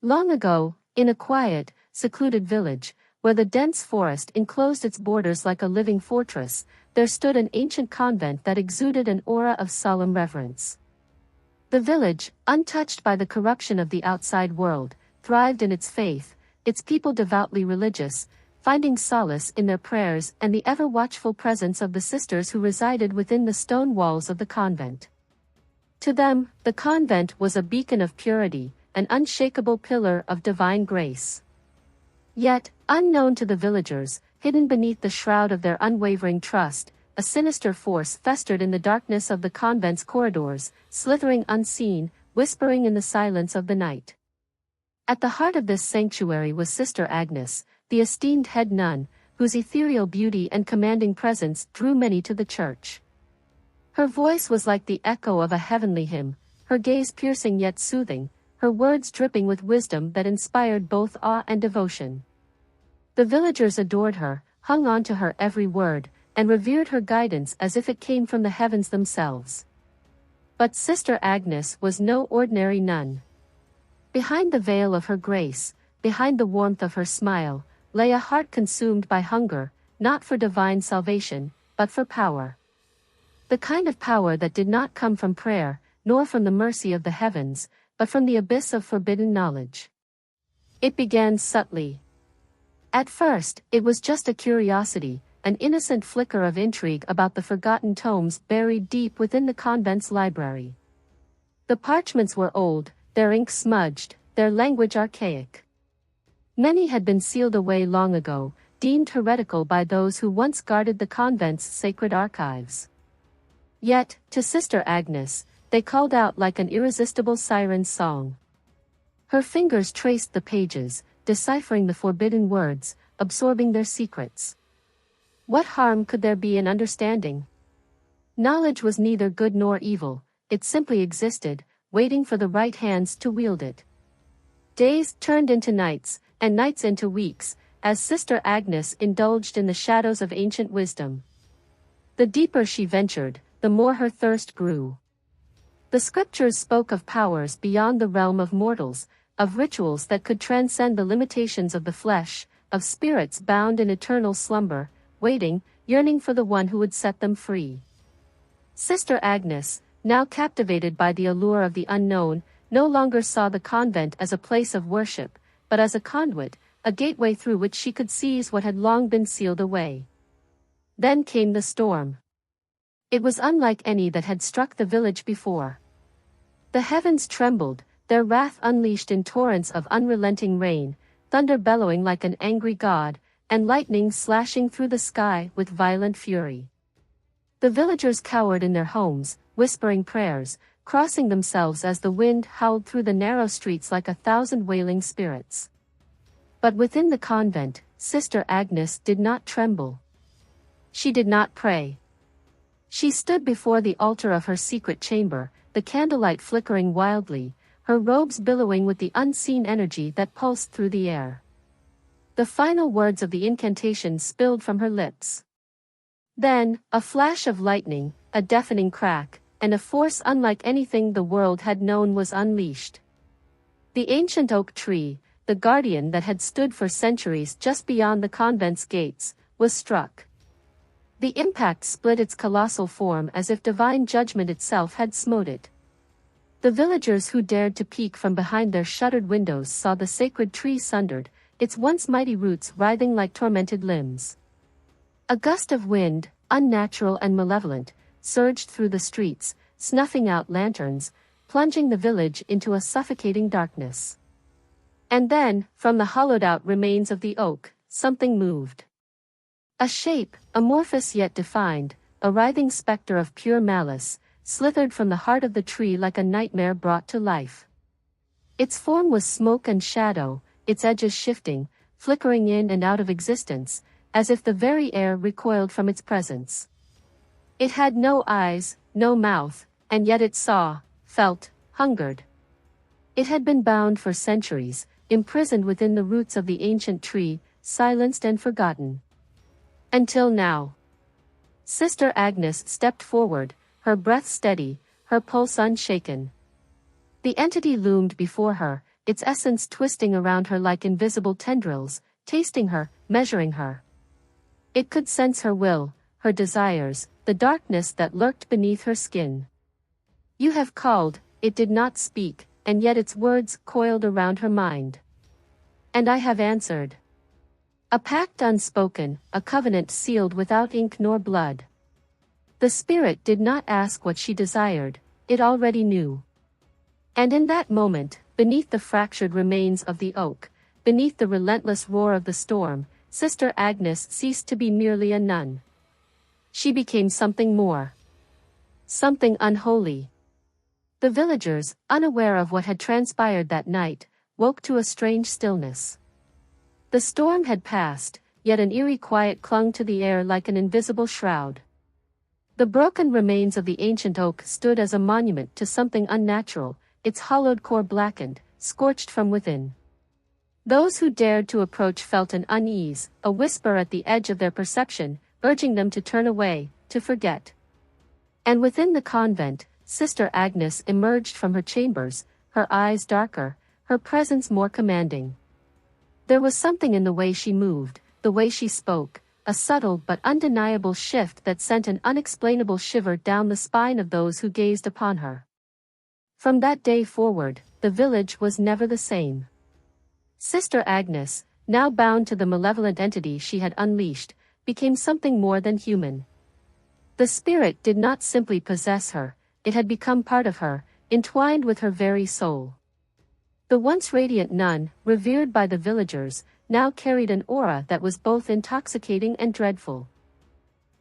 Long ago, in a quiet, secluded village, where the dense forest enclosed its borders like a living fortress, there stood an ancient convent that exuded an aura of solemn reverence. The village, untouched by the corruption of the outside world, thrived in its faith, its people devoutly religious, finding solace in their prayers and the ever-watchful presence of the sisters who resided within the stone walls of the convent. To them, the convent was a beacon of purity, an unshakable pillar of divine grace. Yet, unknown to the villagers, hidden beneath the shroud of their unwavering trust, a sinister force festered in the darkness of the convent's corridors, slithering unseen, whispering in the silence of the night. At the heart of this sanctuary was Sister Agnes, the esteemed head nun, whose ethereal beauty and commanding presence drew many to the church. Her voice was like the echo of a heavenly hymn, her gaze piercing yet soothing, her words dripping with wisdom that inspired both awe and devotion. The villagers adored her, hung on to her every word, and revered her guidance as if it came from the heavens themselves. But Sister Agnes was no ordinary nun. Behind the veil of her grace, behind the warmth of her smile, lay a heart consumed by hunger, not for divine salvation, but for power. The kind of power that did not come from prayer, nor from the mercy of the heavens, but from the abyss of forbidden knowledge. It began subtly. At first, it was just a curiosity, an innocent flicker of intrigue about the forgotten tomes buried deep within the convent's library. The parchments were old, their ink smudged, their language archaic. Many had been sealed away long ago, deemed heretical by those who once guarded the convent's sacred archives. Yet, to Sister Agnes, they called out like an irresistible siren's song. Her fingers traced the pages, deciphering the forbidden words, absorbing their secrets. What harm could there be in understanding? Knowledge was neither good nor evil, it simply existed, waiting for the right hands to wield it. Days turned into nights, and nights into weeks, as Sister Agnes indulged in the shadows of ancient wisdom. The deeper she ventured, the more her thirst grew. The scriptures spoke of powers beyond the realm of mortals, of rituals that could transcend the limitations of the flesh, of spirits bound in eternal slumber, waiting, yearning for the one who would set them free. Sister Agnes, now captivated by the allure of the unknown, no longer saw the convent as a place of worship, but as a conduit, a gateway through which she could seize what had long been sealed away. Then came the storm. It was unlike any that had struck the village before. The heavens trembled, their wrath unleashed in torrents of unrelenting rain, thunder bellowing like an angry god, and lightning slashing through the sky with violent fury. The villagers cowered in their homes, whispering prayers, crossing themselves as the wind howled through the narrow streets like 1,000 wailing spirits. But within the convent, Sister Agnes did not tremble. She did not pray. She stood before the altar of her secret chamber, the candlelight flickering wildly, her robes billowing with the unseen energy that pulsed through the air. The final words of the incantation spilled from her lips. Then, a flash of lightning, a deafening crack, and a force unlike anything the world had known was unleashed. The ancient oak tree, the guardian that had stood for centuries just beyond the convent's gates, was struck. The impact split its colossal form as if divine judgment itself had smote it. The villagers who dared to peek from behind their shuttered windows saw the sacred tree sundered, its once mighty roots writhing like tormented limbs. A gust of wind, unnatural and malevolent, surged through the streets, snuffing out lanterns, plunging the village into a suffocating darkness. And then, from the hollowed-out remains of the oak, something moved. A shape, amorphous yet defined, a writhing specter of pure malice, slithered from the heart of the tree like a nightmare brought to life. Its form was smoke and shadow, its edges shifting, flickering in and out of existence, as if the very air recoiled from its presence. It had no eyes, no mouth, and yet it saw, felt, hungered. It had been bound for centuries, imprisoned within the roots of the ancient tree, silenced and forgotten. Until now. Sister Agnes stepped forward, her breath steady, her pulse unshaken. The entity loomed before her, its essence twisting around her like invisible tendrils, tasting her, measuring her. It could sense her will, her desires, the darkness that lurked beneath her skin. "You have called," it did not speak, and yet its words coiled around her mind. "And I have answered." A pact unspoken, a covenant sealed without ink nor blood. The spirit did not ask what she desired, it already knew. And in that moment, beneath the fractured remains of the oak, beneath the relentless roar of the storm, Sister Agnes ceased to be merely a nun. She became something more. Something unholy. The villagers, unaware of what had transpired that night, woke to a strange stillness. The storm had passed, yet an eerie quiet clung to the air like an invisible shroud. The broken remains of the ancient oak stood as a monument to something unnatural, its hollowed core blackened, scorched from within. Those who dared to approach felt an unease, a whisper at the edge of their perception, urging them to turn away, to forget. And within the convent, Sister Agnes emerged from her chambers, her eyes darker, her presence more commanding. There was something in the way she moved, the way she spoke, a subtle but undeniable shift that sent an unexplainable shiver down the spine of those who gazed upon her. From that day forward, the village was never the same. Sister Agnes, now bound to the malevolent entity she had unleashed, became something more than human. The spirit did not simply possess her, it had become part of her, entwined with her very soul. The once radiant nun, revered by the villagers, now carried an aura that was both intoxicating and dreadful.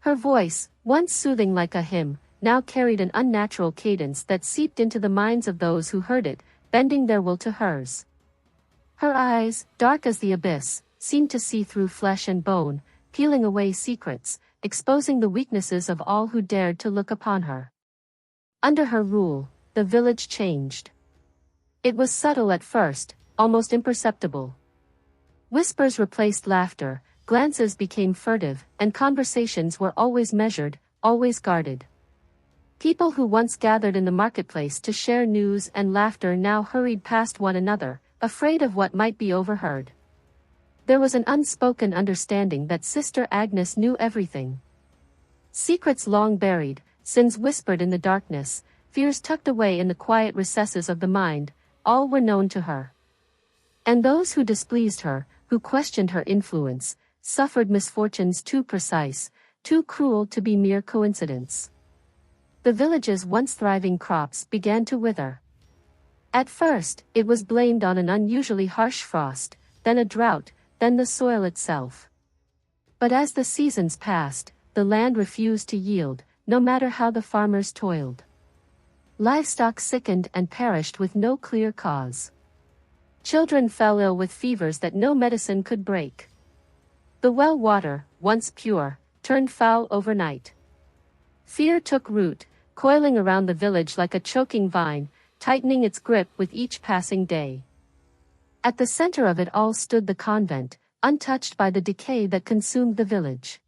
Her voice, once soothing like a hymn, now carried an unnatural cadence that seeped into the minds of those who heard it, bending their will to hers. Her eyes, dark as the abyss, seemed to see through flesh and bone, peeling away secrets, exposing the weaknesses of all who dared to look upon her. Under her rule, the village changed. It was subtle at first, almost imperceptible. Whispers replaced laughter, glances became furtive, and conversations were always measured, always guarded. People who once gathered in the marketplace to share news and laughter now hurried past one another, afraid of what might be overheard. There was an unspoken understanding that Sister Agnes knew everything. Secrets long buried, sins whispered in the darkness, fears tucked away in the quiet recesses of the mind, all were known to her. And those who displeased her, who questioned her influence, suffered misfortunes too precise, too cruel to be mere coincidence. The village's once thriving crops began to wither. At first, it was blamed on an unusually harsh frost, then a drought, then the soil itself. But as the seasons passed, the land refused to yield, no matter how the farmers toiled. Livestock sickened and perished with no clear cause. Children fell ill with fevers that no medicine could break. The well water, once pure, turned foul overnight. Fear took root, coiling around the village like a choking vine, tightening its grip with each passing day. At the center of it all stood the convent, untouched by the decay that consumed the village.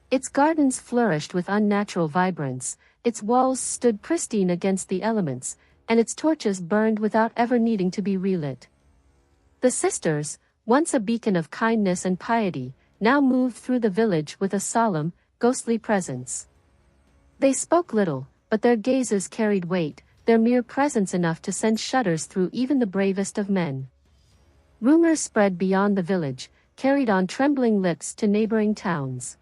Its gardens flourished with unnatural vibrance, its walls stood pristine against the elements, and its torches burned without ever needing to be relit. The sisters, once a beacon of kindness and piety, now moved through the village with a solemn, ghostly presence. They spoke little, but their gazes carried weight, their mere presence enough to send shudders through even the bravest of men. Rumors spread beyond the village, carried on trembling lips to neighboring towns.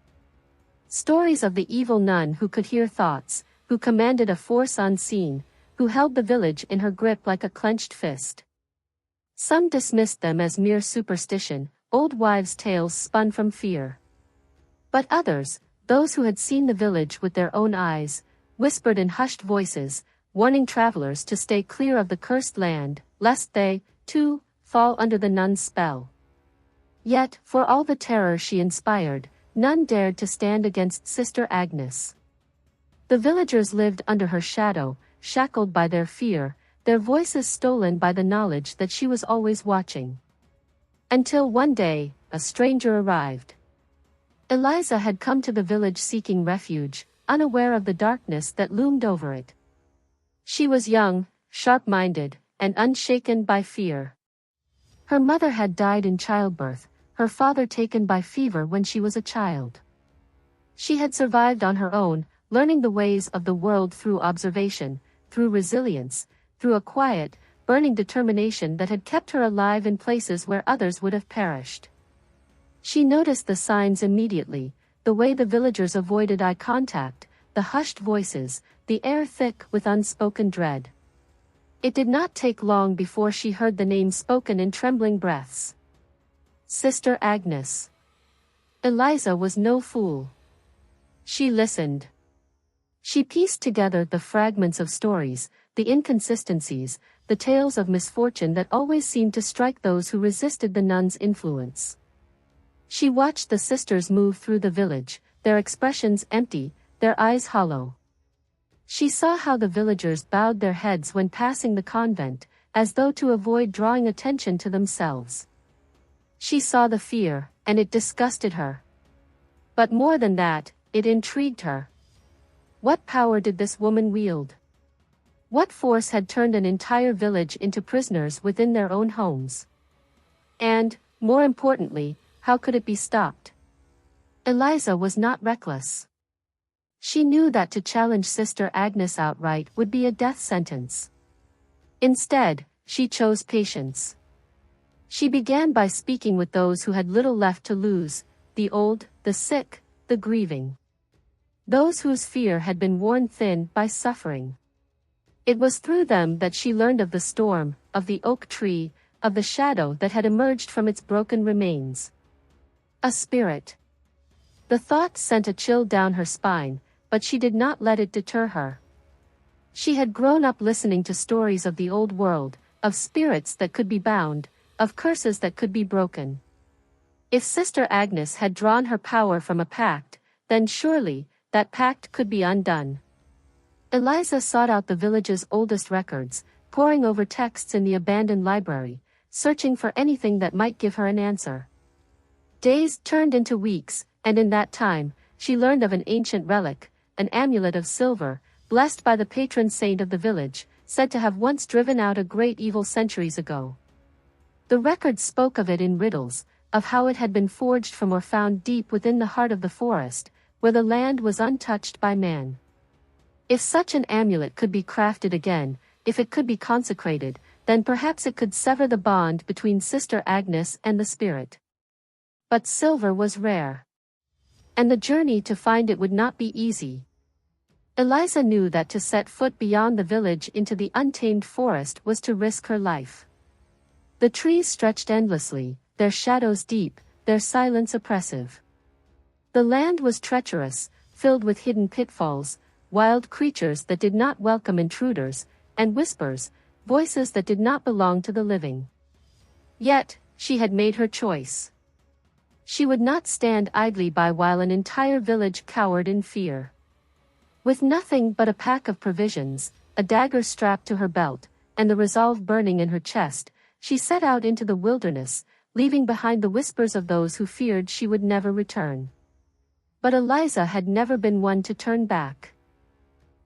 Stories of the evil nun who could hear thoughts, who commanded a force unseen, who held the village in her grip like a clenched fist. Some dismissed them as mere superstition, old wives' tales spun from fear. But others, those who had seen the village with their own eyes, whispered in hushed voices, warning travelers to stay clear of the cursed land, lest they, too, fall under the nun's spell. Yet, for all the terror she inspired, none dared to stand against Sister Agnes. The villagers lived under her shadow, shackled by their fear, their voices stolen by the knowledge that she was always watching. Until one day, a stranger arrived. Eliza had come to the village seeking refuge, unaware of the darkness that loomed over it. She was young, sharp-minded, and unshaken by fear. Her mother had died in childbirth, her father taken by fever when she was a child. She had survived on her own, learning the ways of the world through observation, through resilience, through a quiet, burning determination that had kept her alive in places where others would have perished. She noticed the signs immediately, the way the villagers avoided eye contact, the hushed voices, the air thick with unspoken dread. It did not take long before she heard the name spoken in trembling breaths. Sister Agnes. Eliza was no fool. She listened. She pieced together the fragments of stories, the inconsistencies, the tales of misfortune that always seemed to strike those who resisted the nuns' influence. She watched the sisters move through the village, their expressions empty, their eyes hollow. She saw how the villagers bowed their heads when passing the convent, as though to avoid drawing attention to themselves. She saw the fear, and it disgusted her. But more than that, it intrigued her. What power did this woman wield? What force had turned an entire village into prisoners within their own homes? And, more importantly, how could it be stopped? Eliza was not reckless. She knew that to challenge Sister Agnes outright would be a death sentence. Instead, she chose patience. She began by speaking with those who had little left to lose, the old, the sick, the grieving. Those whose fear had been worn thin by suffering. It was through them that she learned of the storm, of the oak tree, of the shadow that had emerged from its broken remains. A spirit. The thought sent a chill down her spine, but she did not let it deter her. She had grown up listening to stories of the old world, of spirits that could be bound, of curses that could be broken. If Sister Agnes had drawn her power from a pact, then surely, that pact could be undone. Eliza sought out the village's oldest records, poring over texts in the abandoned library, searching for anything that might give her an answer. Days turned into weeks, and in that time, she learned of an ancient relic, an amulet of silver, blessed by the patron saint of the village, said to have once driven out a great evil centuries ago. The records spoke of it in riddles, of how it had been forged from or found deep within the heart of the forest, where the land was untouched by man. If such an amulet could be crafted again, if it could be consecrated, then perhaps it could sever the bond between Sister Agnes and the spirit. But silver was rare. And the journey to find it would not be easy. Eliza knew that to set foot beyond the village into the untamed forest was to risk her life. The trees stretched endlessly, their shadows deep, their silence oppressive. The land was treacherous, filled with hidden pitfalls, wild creatures that did not welcome intruders, and whispers, voices that did not belong to the living. Yet, she had made her choice. She would not stand idly by while an entire village cowered in fear. With nothing but a pack of provisions, a dagger strapped to her belt, and the resolve burning in her chest, she set out into the wilderness, leaving behind the whispers of those who feared she would never return. But Eliza had never been one to turn back.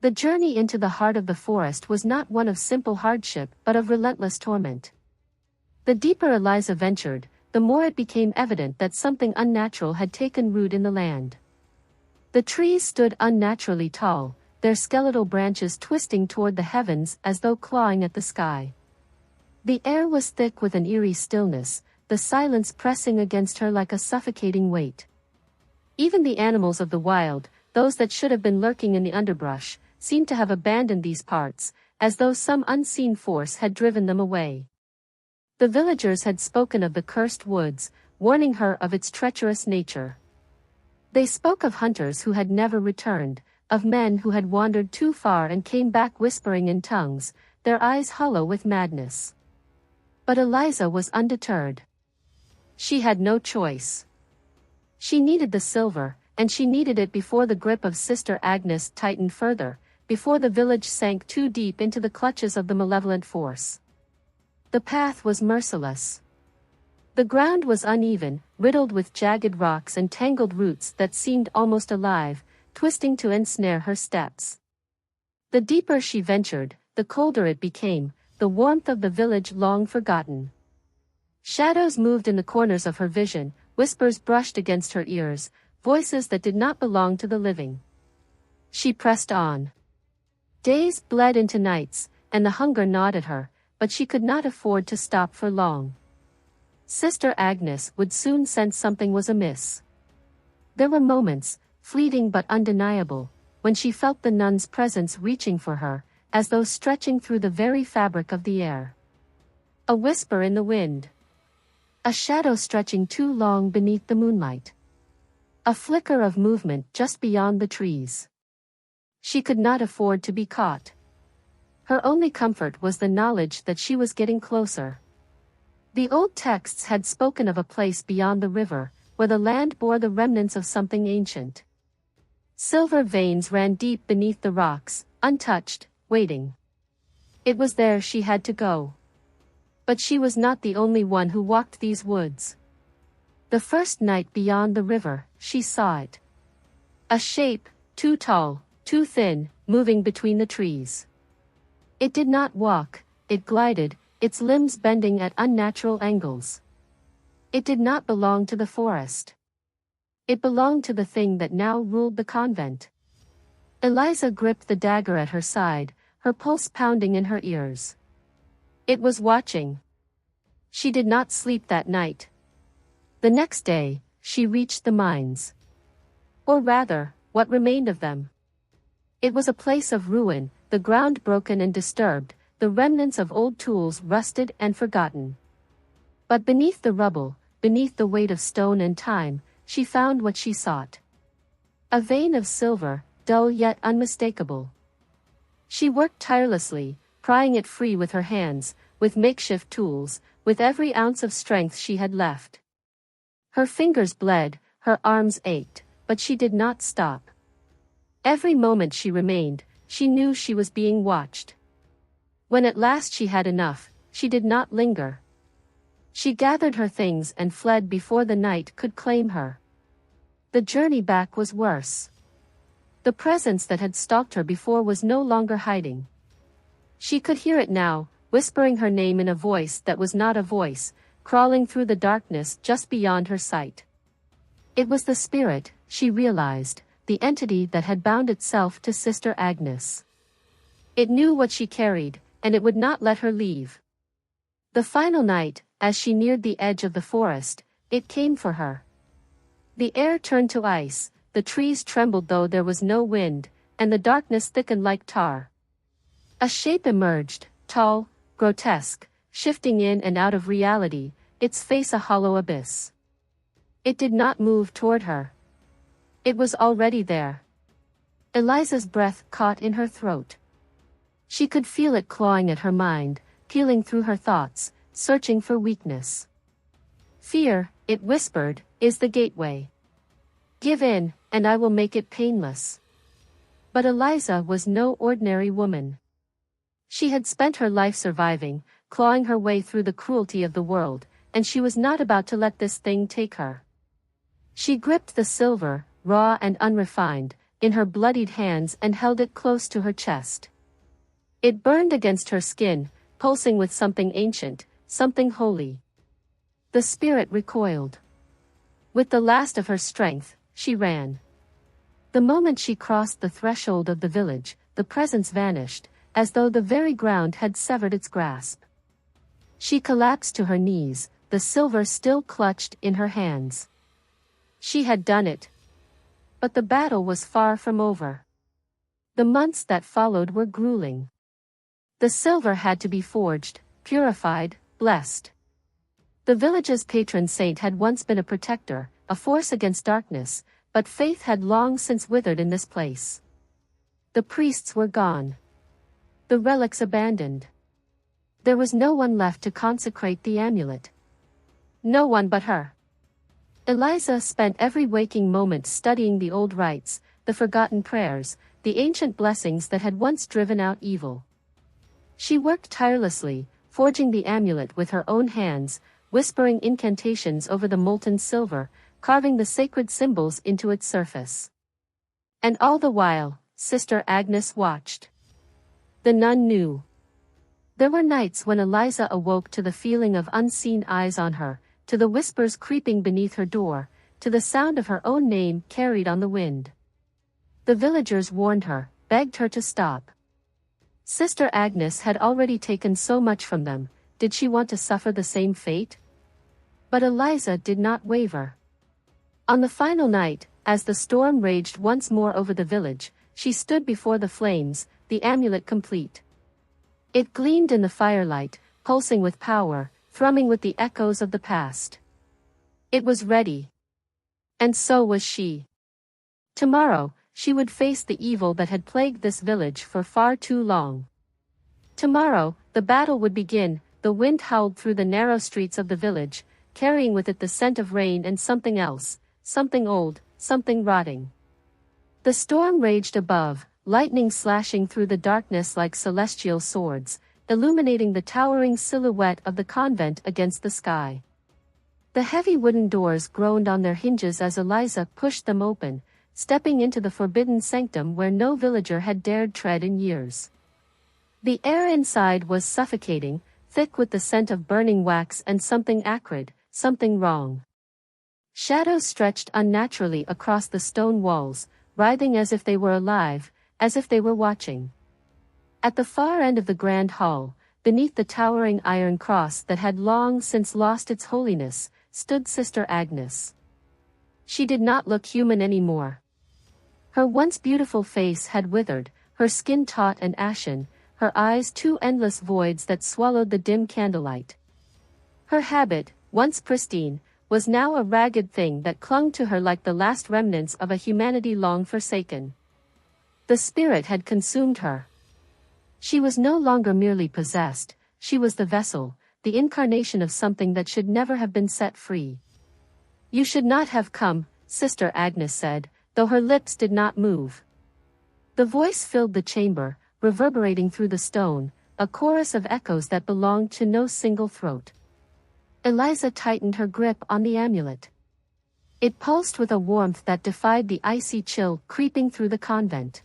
The journey into the heart of the forest was not one of simple hardship but of relentless torment. The deeper Eliza ventured, the more it became evident that something unnatural had taken root in the land. The trees stood unnaturally tall, their skeletal branches twisting toward the heavens as though clawing at the sky. The air was thick with an eerie stillness, the silence pressing against her like a suffocating weight. Even the animals of the wild, those that should have been lurking in the underbrush, seemed to have abandoned these parts, as though some unseen force had driven them away. The villagers had spoken of the cursed woods, warning her of its treacherous nature. They spoke of hunters who had never returned, of men who had wandered too far and came back whispering in tongues, their eyes hollow with madness. But Eliza was undeterred. She had no choice. She needed the silver, and she needed it before the grip of Sister Agnes tightened further, before the village sank too deep into the clutches of the malevolent force. The path was merciless. The ground was uneven, riddled with jagged rocks and tangled roots that seemed almost alive, twisting to ensnare her steps. The deeper she ventured, the colder it became, the warmth of the village long forgotten. Shadows moved in the corners of her vision, whispers brushed against her ears, voices that did not belong to the living. She pressed on. Days bled into nights, and the hunger gnawed at her, but she could not afford to stop for long. Sister Agnes would soon sense something was amiss. There were moments, fleeting but undeniable, when she felt the nun's presence reaching for her, as though stretching through the very fabric of the air. A whisper in the wind. A shadow stretching too long beneath the moonlight. A flicker of movement just beyond the trees. She could not afford to be caught. Her only comfort was the knowledge that she was getting closer. The old texts had spoken of a place beyond the river, where the land bore the remnants of something ancient. Silver veins ran deep beneath the rocks, untouched, waiting. It was there she had to go. But she was not the only one who walked these woods. The first night beyond the river, she saw it. A shape, too tall, too thin, moving between the trees. It did not walk, it glided, its limbs bending at unnatural angles. It did not belong to the forest. It belonged to the thing that now ruled the convent. Eliza gripped the dagger at her side, her pulse pounding in her ears. It was watching. She did not sleep that night. The next day, she reached the mines. Or rather, what remained of them. It was a place of ruin, the ground broken and disturbed, the remnants of old tools rusted and forgotten. But beneath the rubble, beneath the weight of stone and time, she found what she sought. A vein of silver, dull yet unmistakable. She worked tirelessly, prying it free with her hands, with makeshift tools, with every ounce of strength she had left. Her fingers bled, her arms ached, but she did not stop. Every moment she remained, she knew she was being watched. When at last she had enough, she did not linger. She gathered her things and fled before the night could claim her. The journey back was worse. The presence that had stalked her before was no longer hiding. She could hear it now, whispering her name in a voice that was not a voice, crawling through the darkness just beyond her sight. It was the spirit, she realized, the entity that had bound itself to Sister Agnes. It knew what she carried, and it would not let her leave. The final night, as she neared the edge of the forest, it came for her. The air turned to ice, the trees trembled though there was no wind, and the darkness thickened like tar. A shape emerged, tall, grotesque, shifting in and out of reality, its face a hollow abyss. It did not move toward her. It was already there. Eliza's breath caught in her throat. She could feel it clawing at her mind, peeling through her thoughts, searching for weakness. Fear, it whispered, is the gateway. Give in, and I will make it painless. But Eliza was no ordinary woman. She had spent her life surviving, clawing her way through the cruelty of the world, and she was not about to let this thing take her. She gripped the silver, raw and unrefined, in her bloodied hands and held it close to her chest. It burned against her skin, pulsing with something ancient, something holy. The spirit recoiled. With the last of her strength, she ran. The moment she crossed the threshold of the village, the presence vanished, as though the very ground had severed its grasp. She collapsed to her knees, the silver still clutched in her hands. She had done it. But the battle was far from over. The months that followed were grueling. The silver had to be forged, purified, blessed. The village's patron saint had once been a protector, a force against darkness, but faith had long since withered in this place. The priests were gone. The relics abandoned. There was no one left to consecrate the amulet. No one but her. Eliza spent every waking moment studying the old rites, the forgotten prayers, the ancient blessings that had once driven out evil. She worked tirelessly, forging the amulet with her own hands, whispering incantations over the molten silver, carving the sacred symbols into its surface. And all the while, Sister Agnes watched. The nun knew. There were nights when Eliza awoke to the feeling of unseen eyes on her, to the whispers creeping beneath her door, to the sound of her own name carried on the wind. The villagers warned her, begged her to stop. Sister Agnes had already taken so much from them, did she want to suffer the same fate? But Eliza did not waver. On the final night, as the storm raged once more over the village, she stood before the flames, the amulet complete. It gleamed in the firelight, pulsing with power, thrumming with the echoes of the past. It was ready. And so was she. Tomorrow, she would face the evil that had plagued this village for far too long. Tomorrow, the battle would begin. The wind howled through the narrow streets of the village, carrying with it the scent of rain and something else, something old, something rotting. The storm raged above, lightning slashing through the darkness like celestial swords, illuminating the towering silhouette of the convent against the sky. The heavy wooden doors groaned on their hinges as Eliza pushed them open, stepping into the forbidden sanctum where no villager had dared tread in years. The air inside was suffocating, thick with the scent of burning wax and something acrid, something wrong. Shadows stretched unnaturally across the stone walls, writhing as if they were alive, as if they were watching. At the far end of the grand hall, beneath the towering iron cross that had long since lost its holiness, stood Sister Agnes. She did not look human anymore. Her once beautiful face had withered, her skin taut and ashen, her eyes two endless voids that swallowed the dim candlelight. Her habit, once pristine, was now a ragged thing that clung to her like the last remnants of a humanity long forsaken. The spirit had consumed her. She was no longer merely possessed, she was the vessel, the incarnation of something that should never have been set free. "You should not have come," Sister Agnes said, though her lips did not move. The voice filled the chamber, reverberating through the stone, a chorus of echoes that belonged to no single throat. Eliza tightened her grip on the amulet. It pulsed with a warmth that defied the icy chill creeping through the convent.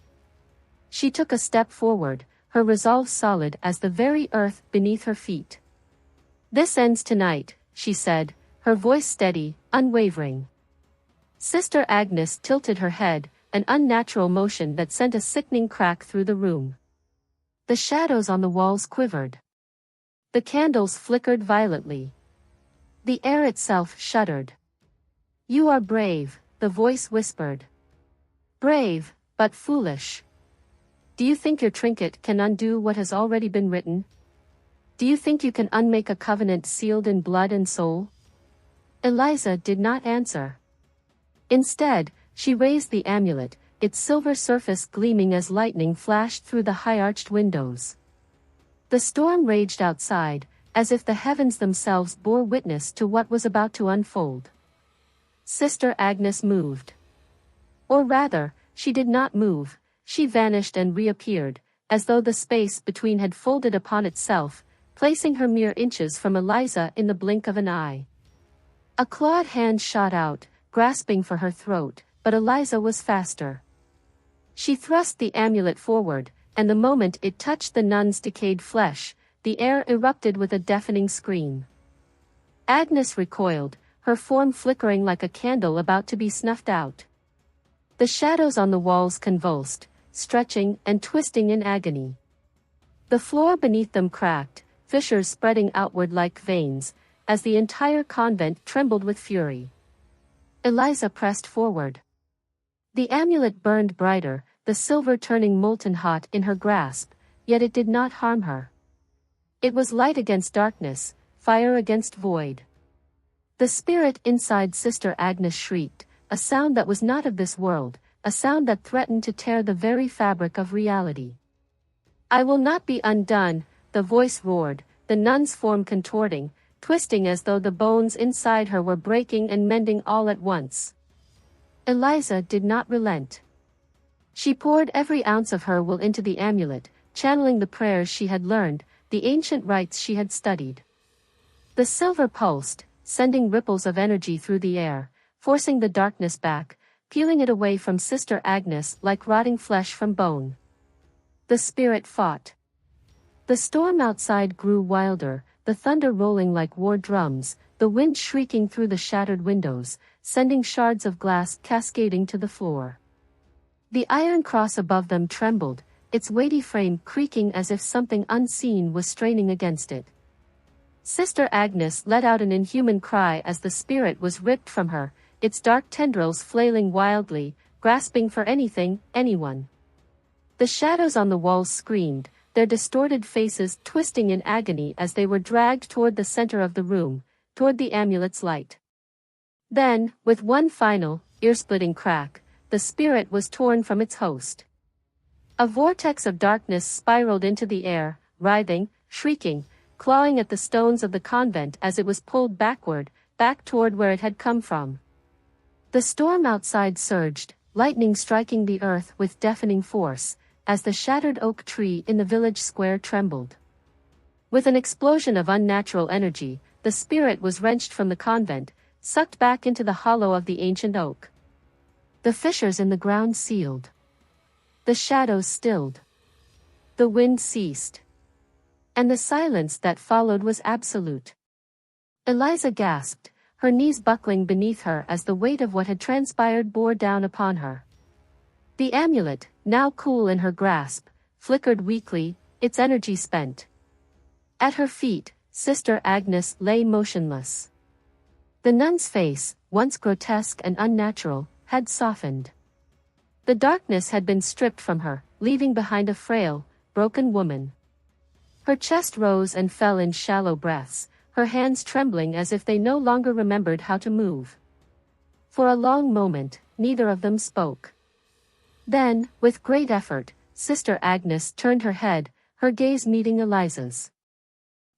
She took a step forward, her resolve solid as the very earth beneath her feet. "This ends tonight," she said, her voice steady, unwavering. Sister Agnes tilted her head, an unnatural motion that sent a sickening crack through the room. The shadows on the walls quivered. The candles flickered violently. The air itself shuddered. "You are brave," the voice whispered. "Brave, but foolish. Do you think your trinket can undo what has already been written? Do you think you can unmake a covenant sealed in blood and soul?" Eliza did not answer. Instead, she raised the amulet, its silver surface gleaming as lightning flashed through the high-arched windows. The storm raged outside, as if the heavens themselves bore witness to what was about to unfold. Sister Agnes moved. Or rather, she did not move, she vanished and reappeared, as though the space between had folded upon itself, placing her mere inches from Eliza in the blink of an eye. A clawed hand shot out, grasping for her throat, but Eliza was faster. She thrust the amulet forward, and the moment it touched the nun's decayed flesh, the air erupted with a deafening scream. Agnes recoiled, her form flickering like a candle about to be snuffed out. The shadows on the walls convulsed, stretching and twisting in agony. The floor beneath them cracked, fissures spreading outward like veins, as the entire convent trembled with fury. Eliza pressed forward. The amulet burned brighter, the silver turning molten hot in her grasp, yet it did not harm her. It was light against darkness, fire against void. The spirit inside Sister Agnes shrieked, a sound that was not of this world, a sound that threatened to tear the very fabric of reality. "I will not be undone," the voice roared, the nun's form contorting, twisting as though the bones inside her were breaking and mending all at once. Eliza did not relent. She poured every ounce of her will into the amulet, channeling the prayers she had learned, the ancient rites she had studied. The silver pulsed, sending ripples of energy through the air, forcing the darkness back, peeling it away from Sister Agnes like rotting flesh from bone. The spirit fought. The storm outside grew wilder, the thunder rolling like war drums, the wind shrieking through the shattered windows, sending shards of glass cascading to the floor. The iron cross above them trembled, its weighty frame creaking as if something unseen was straining against it. Sister Agnes let out an inhuman cry as the spirit was ripped from her, its dark tendrils flailing wildly, grasping for anything, anyone. The shadows on the walls screamed, their distorted faces twisting in agony as they were dragged toward the center of the room, toward the amulet's light. Then, with one final, ear-splitting crack, the spirit was torn from its host. A vortex of darkness spiraled into the air, writhing, shrieking, clawing at the stones of the convent as it was pulled backward, back toward where it had come from. The storm outside surged, lightning striking the earth with deafening force, as the shattered oak tree in the village square trembled. With an explosion of unnatural energy, the spirit was wrenched from the convent, sucked back into the hollow of the ancient oak. The fissures in the ground sealed. The shadows stilled. The wind ceased. And the silence that followed was absolute. Eliza gasped, her knees buckling beneath her as the weight of what had transpired bore down upon her. The amulet, now cool in her grasp, flickered weakly, its energy spent. At her feet, Sister Agnes lay motionless. The nun's face, once grotesque and unnatural, had softened. The darkness had been stripped from her, leaving behind a frail, broken woman. Her chest rose and fell in shallow breaths, her hands trembling as if they no longer remembered how to move. For a long moment, neither of them spoke. Then, with great effort, Sister Agnes turned her head, her gaze meeting Eliza's.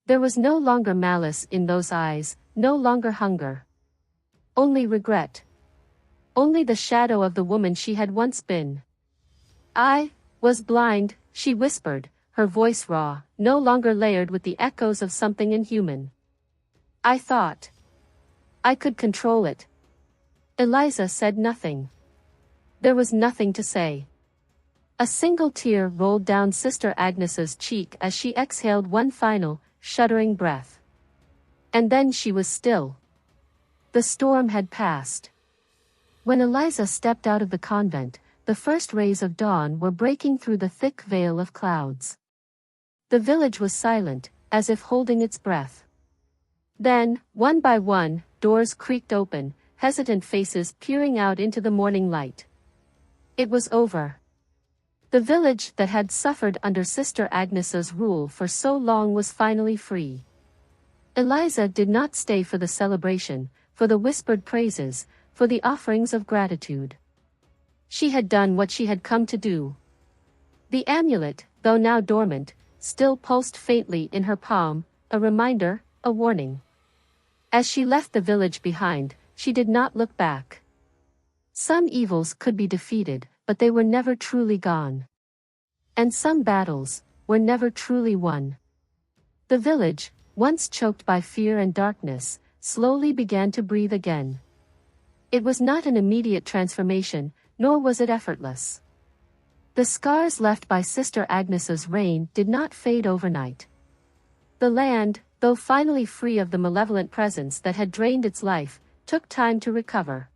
There was no longer malice in those eyes, no longer hunger. Only regret. Only the shadow of the woman she had once been. "I was blind," she whispered, her voice raw, no longer layered with the echoes of something inhuman. "I thought I could control it." Eliza said nothing. There was nothing to say. A single tear rolled down Sister Agnes's cheek as she exhaled one final, shuddering breath. And then she was still. The storm had passed. When Eliza stepped out of the convent, the first rays of dawn were breaking through the thick veil of clouds. The village was silent, as if holding its breath. Then, one by one, doors creaked open, hesitant faces peering out into the morning light. It was over. The village that had suffered under Sister Agnes's rule for so long was finally free. Eliza did not stay for the celebration, for the whispered praises, for the offerings of gratitude. She had done what she had come to do. The amulet, though now dormant, still pulsed faintly in her palm, a reminder, a warning. As she left the village behind, she did not look back. Some evils could be defeated, but they were never truly gone. And some battles were never truly won. The village, once choked by fear and darkness, slowly began to breathe again. It was not an immediate transformation, nor was it effortless. The scars left by Sister Agnes's reign did not fade overnight. The land, though finally free of the malevolent presence that had drained its life, took time to recover.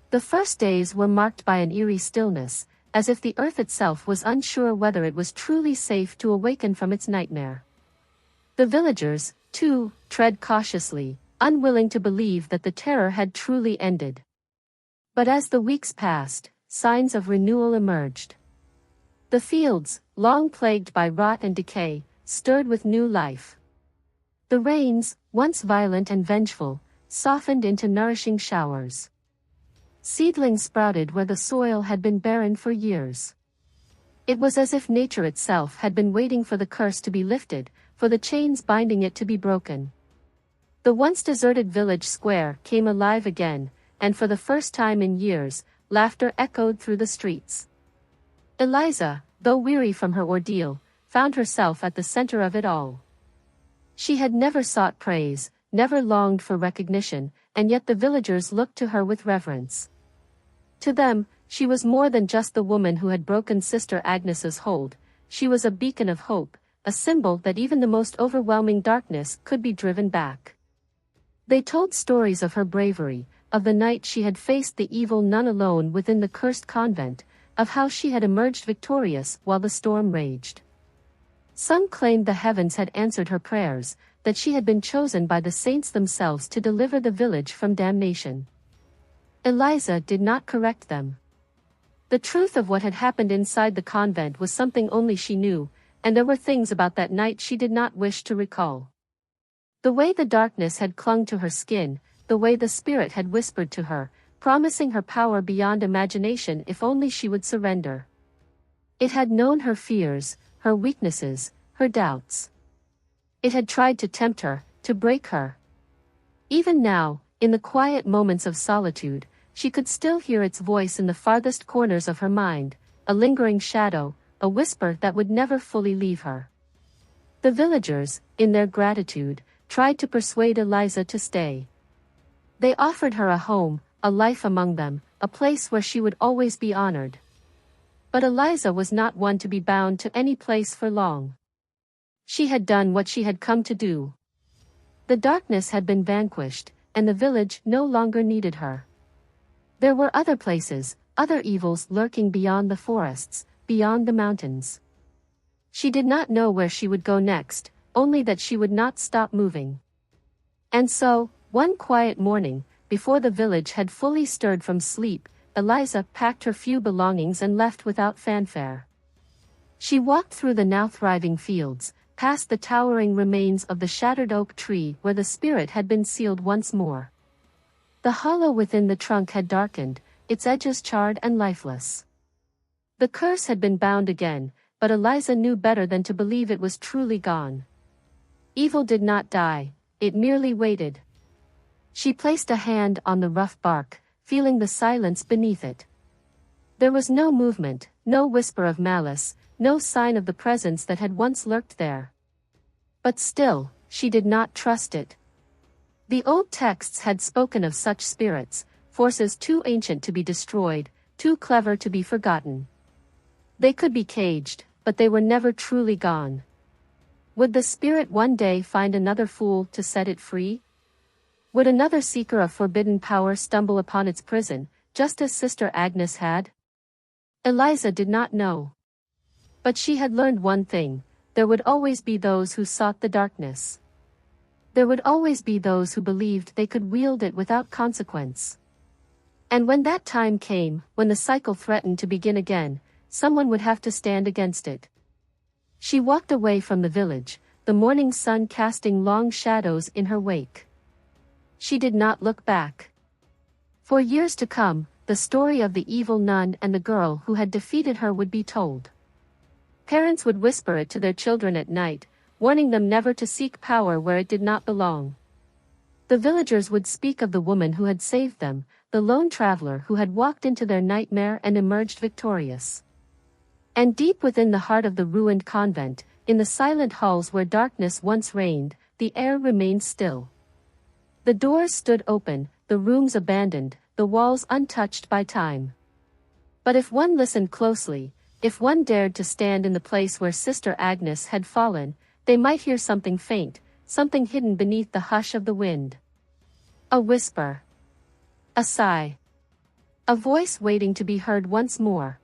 The first days were marked by an eerie stillness, as if the earth itself was unsure whether it was truly safe to awaken from its nightmare. The villagers, too, tread cautiously, unwilling to believe that the terror had truly ended. But as the weeks passed, signs of renewal emerged. The fields, long plagued by rot and decay, stirred with new life. The rains, once violent and vengeful, softened into nourishing showers. Seedlings sprouted where the soil had been barren for years. It was as if nature itself had been waiting for the curse to be lifted, for the chains binding it to be broken. The once deserted village square came alive again, and for the first time in years, laughter echoed through the streets. Eliza, though weary from her ordeal, found herself at the center of it all. She had never sought praise, never longed for recognition, and yet the villagers looked to her with reverence. To them, she was more than just the woman who had broken Sister Agnes's hold. She was a beacon of hope, a symbol that even the most overwhelming darkness could be driven back. They told stories of her bravery, of the night she had faced the evil nun alone within the cursed convent, of how she had emerged victorious while the storm raged. Some claimed the heavens had answered her prayers, that she had been chosen by the saints themselves to deliver the village from damnation. Eliza did not correct them. The truth of what had happened inside the convent was something only she knew, and there were things about that night she did not wish to recall. The way the darkness had clung to her skin, the way the spirit had whispered to her, promising her power beyond imagination if only she would surrender. It had known her fears, her weaknesses, her doubts. It had tried to tempt her, to break her. Even now, in the quiet moments of solitude, she could still hear its voice in the farthest corners of her mind, a lingering shadow, a whisper that would never fully leave her. The villagers, in their gratitude, tried to persuade Eliza to stay. They offered her a home, a life among them, a place where she would always be honored. But Eliza was not one to be bound to any place for long. She had done what she had come to do. The darkness had been vanquished, and the village no longer needed her. There were other places, other evils lurking beyond the forests, beyond the mountains. She did not know where she would go next, only that she would not stop moving. And so, one quiet morning, before the village had fully stirred from sleep, Eliza packed her few belongings and left without fanfare. She walked through the now thriving fields, past the towering remains of the shattered oak tree where the spirit had been sealed once more. The hollow within the trunk had darkened, its edges charred and lifeless. The curse had been bound again, but Eliza knew better than to believe it was truly gone. Evil did not die, it merely waited. She placed a hand on the rough bark, feeling the silence beneath it. There was no movement, no whisper of malice, no sign of the presence that had once lurked there. But still, she did not trust it. The old texts had spoken of such spirits, forces too ancient to be destroyed, too clever to be forgotten. They could be caged, but they were never truly gone. Would the spirit one day find another fool to set it free? Would another seeker of forbidden power stumble upon its prison, just as Sister Agnes had? Eliza did not know. But she had learned one thing: there would always be those who sought the darkness. There would always be those who believed they could wield it without consequence. And when that time came, when the cycle threatened to begin again, someone would have to stand against it. She walked away from the village, the morning sun casting long shadows in her wake. She did not look back. For years to come, the story of the evil nun and the girl who had defeated her would be told. Parents would whisper it to their children at night, warning them never to seek power where it did not belong. The villagers would speak of the woman who had saved them, the lone traveler who had walked into their nightmare and emerged victorious. And deep within the heart of the ruined convent, in the silent halls where darkness once reigned, the air remained still. The doors stood open, the rooms abandoned, the walls untouched by time. But if one listened closely, if one dared to stand in the place where Sister Agnes had fallen, they might hear something faint, something hidden beneath the hush of the wind. A whisper. A sigh. A voice waiting to be heard once more.